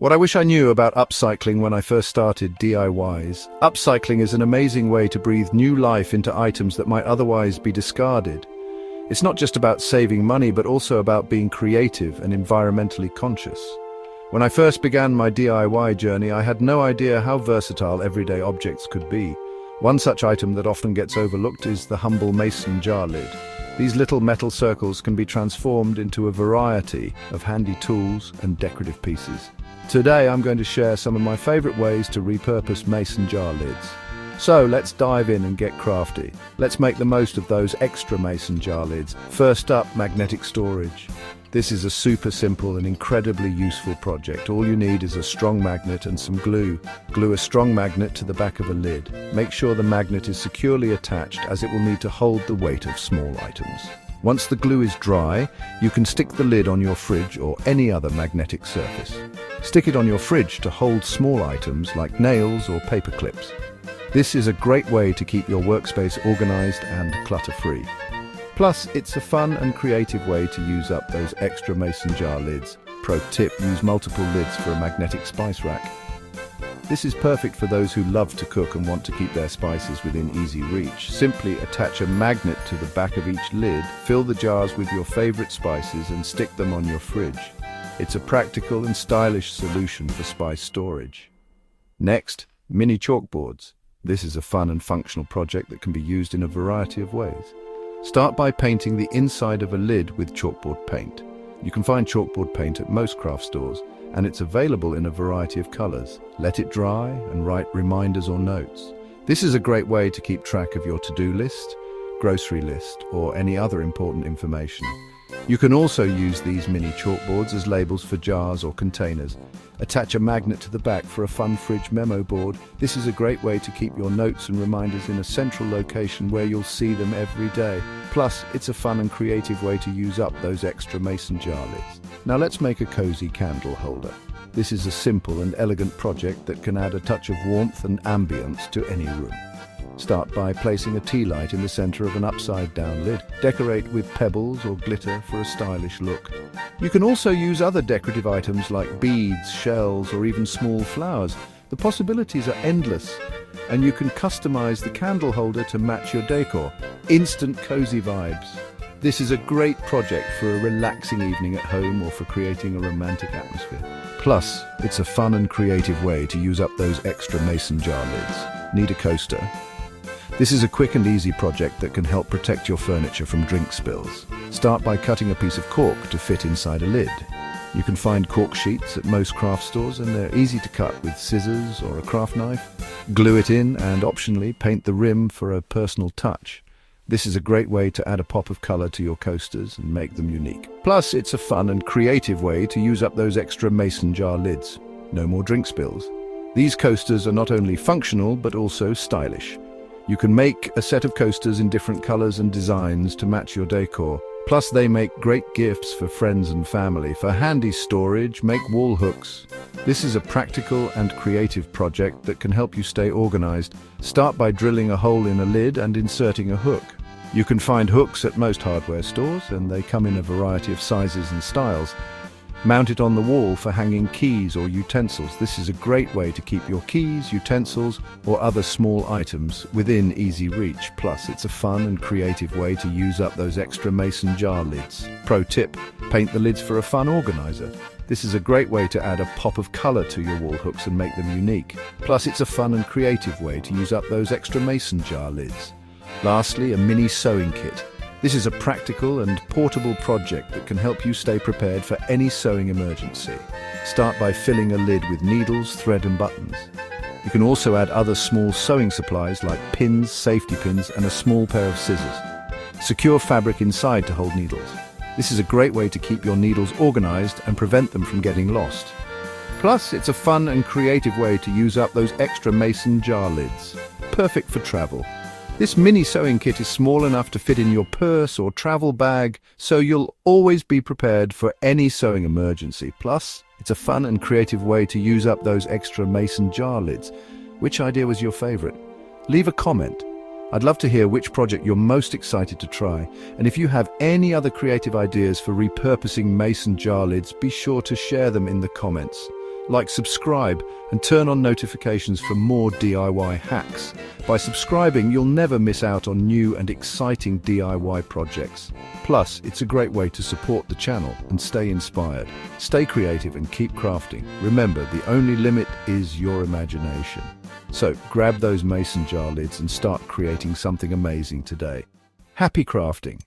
What I wish I knew about upcycling when I first started DIYs. Upcycling is an amazing way to breathe new life into items that might otherwise be discarded. It's not just about saving money, but also about being creative and environmentally conscious. When I first began my DIY journey, I had no idea how versatile everyday objects could be. One such item that often gets overlooked is the humble mason jar lid. These little metal circles can be transformed into a variety of handy tools and decorative pieces. Today I'm going to share some of my favorite ways to repurpose mason jar lids. So let's dive in and get crafty. Let's make the most of those extra mason jar lids. First up, magnetic storage. This is a super simple and incredibly useful project. All you need is a strong magnet and some glue. Glue a strong magnet to the back of a lid. Make sure the magnet is securely attached, as it will need to hold the weight of small items. Once the glue is dry, you can stick the lid on your fridge or any other magnetic surface. Stick it on your fridge to hold small items like nails or paper clips. This is a great way to keep your workspace organized and clutter-free. Plus, it's a fun and creative way to use up those extra mason jar lids. Pro tip, use multiple lids for a magnetic spice rack. This is perfect for those who love to cook and want to keep their spices within easy reach. Simply attach a magnet to the back of each lid, fill the jars with your favorite spices and stick them on your fridge. It's a practical and stylish solution for spice storage. Next, mini chalkboards. This is a fun and functional project that can be used in a variety of ways. Start by painting the inside of a lid with chalkboard paint. You can find chalkboard paint at most craft stores, and it's available in a variety of colors. Let it dry and write reminders or notes. This is a great way to keep track of your to-do list, grocery list, or any other important information. You can also use these mini chalkboards as labels for jars or containers. Attach a magnet to the back for a fun fridge memo board. This is a great way to keep your notes and reminders in a central location where you'll see them every day. Plus, it's a fun and creative way to use up those extra mason jar lids. Now let's make a cozy candle holder. This is a simple and elegant project that can add a touch of warmth and ambience to any room. Start by placing a tea light in the center of an upside-down lid. Decorate with pebbles or glitter for a stylish look. You can also use other decorative items like beads, shells, or even small flowers. The possibilities are endless, and you can customize the candle holder to match your decor. Instant cozy vibes. This is a great project for a relaxing evening at home or for creating a romantic atmosphere. Plus, it's a fun and creative way to use up those extra mason jar lids. Need a coaster? This is a quick and easy project that can help protect your furniture from drink spills. Start by cutting a piece of cork to fit inside a lid. You can find cork sheets at most craft stores, and they're easy to cut with scissors or a craft knife. Glue it in and optionally paint the rim for a personal touch. This is a great way to add a pop of color to your coasters and make them unique. Plus, it's a fun and creative way to use up those extra mason jar lids. No more drink spills. These coasters are not only functional, but also stylish. You can make a set of coasters in different colors and designs to match your decor. Plus, they make great gifts for friends and family. For handy storage, make wall hooks. This is a practical and creative project that can help you stay organized. Start by drilling a hole in a lid and inserting a hook. You can find hooks at most hardware stores, and they come in a variety of sizes and styles. Mount it on the wall for hanging keys or utensils. This is a great way to keep your keys, utensils, or other small items within easy reach. Plus, it's a fun and creative way to use up those extra mason jar lids. Pro tip, paint the lids for a fun organizer. This is a great way to add a pop of color to your wall hooks and make them unique. Plus, it's a fun and creative way to use up those extra mason jar lids. Lastly, a mini sewing kit. This is a practical and portable project that can help you stay prepared for any sewing emergency. Start by filling a lid with needles, thread and buttons. You can also add other small sewing supplies like pins, safety pins and a small pair of scissors. Secure fabric inside to hold needles. This is a great way to keep your needles organized and prevent them from getting lost. Plus, it's a fun and creative way to use up those extra mason jar lids. Perfect for travel. This mini sewing kit is small enough to fit in your purse or travel bag, so you'll always be prepared for any sewing emergency. Plus, it's a fun and creative way to use up those extra mason jar lids. Which idea was your favorite? Leave a comment. I'd love to hear which project you're most excited to try. And if you have any other creative ideas for repurposing mason jar lids, be sure to share them in the comments. Like, subscribe, and turn on notifications for more DIY hacks. By subscribing, you'll never miss out on new and exciting DIY projects. Plus, it's a great way to support the channel and stay inspired. Stay creative and keep crafting. Remember, the only limit is your imagination. So, grab those mason jar lids and start creating something amazing today. Happy crafting!